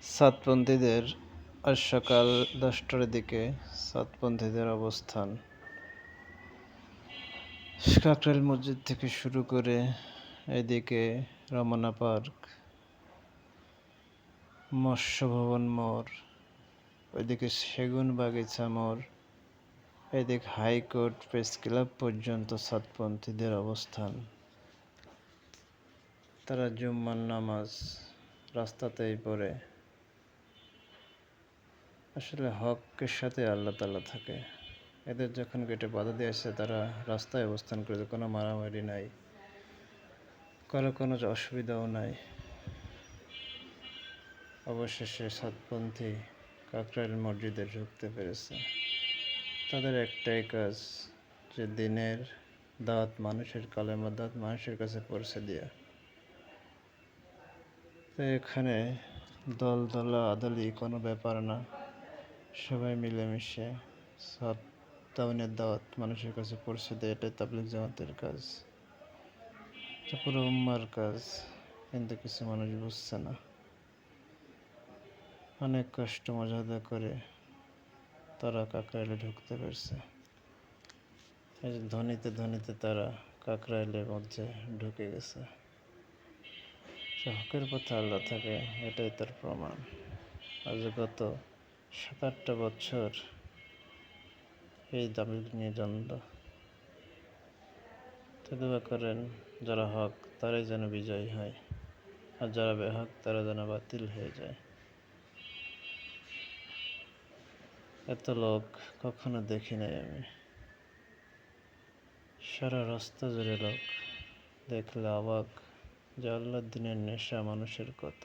সাতপন্থীদের আজ সকাল 10টার দিকে সাতপন্থীদের অবস্থান কাকরাইল মসজিদ থেকে শুরু করে এদিকে রমনা পার্ক, মৎস্য ভবন মোড়, ওইদিকে সেগুন বাগিচা মোড়, এদিকে হাইকোর্ট প্রেস ক্লাব পর্যন্ত সাতপন্থীদের অবস্থান। তারা জুম্মার নামাজ রাস্তাতেই পড়ে। আসলে হকের সাথে আল্লাহ তাআলা থাকে। এদের যখন গেটে বাধা দিয়েছে তারা রাস্তায় অবস্থান করেছে, কোনো মারামারি নাই, কারো কোনো অসুবিধাও নাই। অবশেষে সাতপন্থী কাকরাইল মসজিদে ঢুকতে পেরেছে। তাদের একটাই কাজ, যে দিনের দাওয়াত মানুষের, কালেমার দাওয়াত মানুষের কাছে পৌঁছে দেওয়া। তো এখানে দল দলাদলি কোনো ব্যাপার না, সবাই মিলেমিশে সাতটাউনের দাওয়াত মানুষের কাছে পৌঁছে দেয়। এটাই তাবলীগ জামাতের কাজ, এটা পুরো উম্মার কাজ। কিন্তু কিছু মানুষ বুঝছে না। অনেক কষ্ট মজাদা করে তারা কাকরাইলে ঢুকতে পারছে। এই ধ্বনিতে ধ্বনিতে তারা কাকরাইলের মধ্যে ঢুকে গেছে। হকের পথে আল্লাহ থাকে, এটাই তার প্রমাণ। আজ গত 7-8টা বছর এই তাবলীগ নিয়ে দ্বন্দ্ব। তো দোয়া করেন যারা হক তারাই যেন বিজয়ী হয়, আর যারা বেহক তারা যেন বাতিল হয়ে যায়। এত লোক কখনো দেখি নাই আমি। সারা রাস্তা জুড়ে লোক, দেখলে অবাক যে আল্লাহর দিনের নেশা মানুষের কত।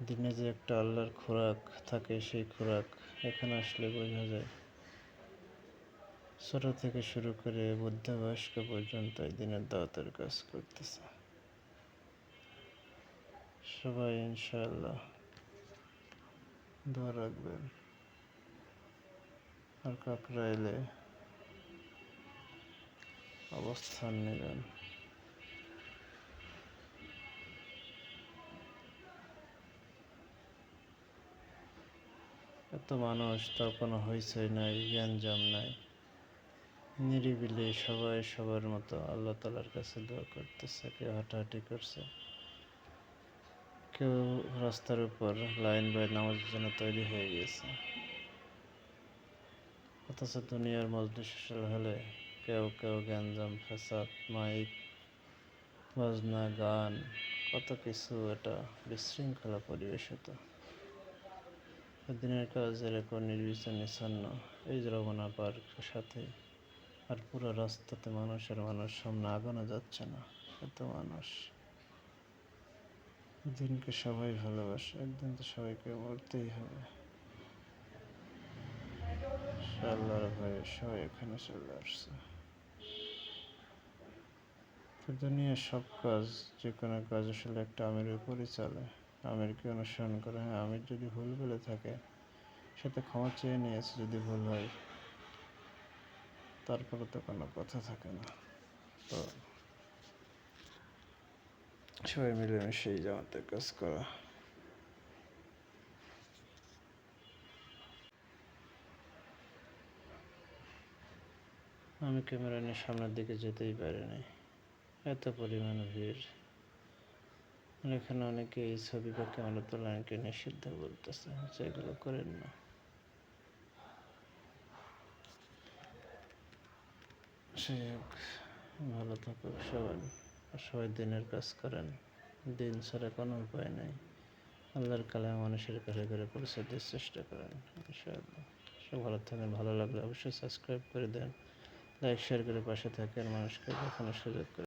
দিনে যে একটা আল্লাহর খোরাক থাকে, সেই খোরাক এখানে আসলে বোঝা যায়। ছোট থেকে শুরু করে বৃদ্ধ বয়স্ক পর্যন্ত এই দিনের দাওয়াতের কাজ করতেছে সবাই। ইনশাআল্লাহ দোয়া রাখবেন। আর কাকরাইলে অবস্থান নেবেন। এত মানুষ, তার কোনো হইচই নাই, গ্যাঞ্জাম নাই, নিরিবিলি সবাই সবার মতো আল্লাহ তাআলার কাছে দোয়া করতেছে। কেউ হাঁটাহাঁটি করছে, কেউ রাস্তার উপর লাইন বাই নামাজের জন্য তৈরি হয়ে গিয়েছে। অথচ দুনিয়ার মজলিস হলে কেউ কেউ গ্যাঞ্জাম, ফ্যাসাদ, মাইক, বাজনা, গান, কত কিছু, এটা বিশৃঙ্খলা পরিবেশ হতো। দিনের কাজ এরকম নির্বিচার নিচ্ছন্ন, এই যে রমনা পার্কের সাথে, আর পুরো রাস্তাতে মানুষ আর মানুষ, সামনে আগানো যাচ্ছে না, এত মানুষ। দিনকে সবাই ভালোবাসে, একদিন তো সবাইকে মরতেই হবে। আল্লাহর ভয়ে সবাই এখানে চলে আসছে। তো দুনিয়ার সব কাজ, যে কোনো কাজ আসলে একটা আমিরের উপরই চলে। আমিরকে অনুসরণ করে। হ্যাঁ, আমির যদি ভুল বলে থাকে সেটা ক্ষমা চেয়ে নিয়েছে, যদি ভুল হয় তারপরে তো কোনো কথা থাকে না। তো সবাই মিলেমিশে এই জামাতের কাজ করা। আমি ক্যামেরা নিয়ে সামনের দিকে যেতেই পারিনি, এত পরিমাণ ভিড়। এখানে অনেকে এই ছবি বা ক্যামেরা তোলাকে নিষিদ্ধ বলতেছে, সেগুলো করেন না। সেই হোক, ভালো থাকুক সবাই। সবাই দিনের কাজ করেন, দিন ছাড়া কোনো উপায় নেই। আল্লাহর কালাম মানুষের ঘরে ঘরে পৌঁছে দেওয়ার চেষ্টা করেন। ইনশাআল্লাহ সব ভালো থাকেন। ভালো লাগলে অবশ্যই সাবস্ক্রাইব করে দেন, লাইক শেয়ার করে পাশে থাকেন, মানুষকে দেখানোর সুযোগ করে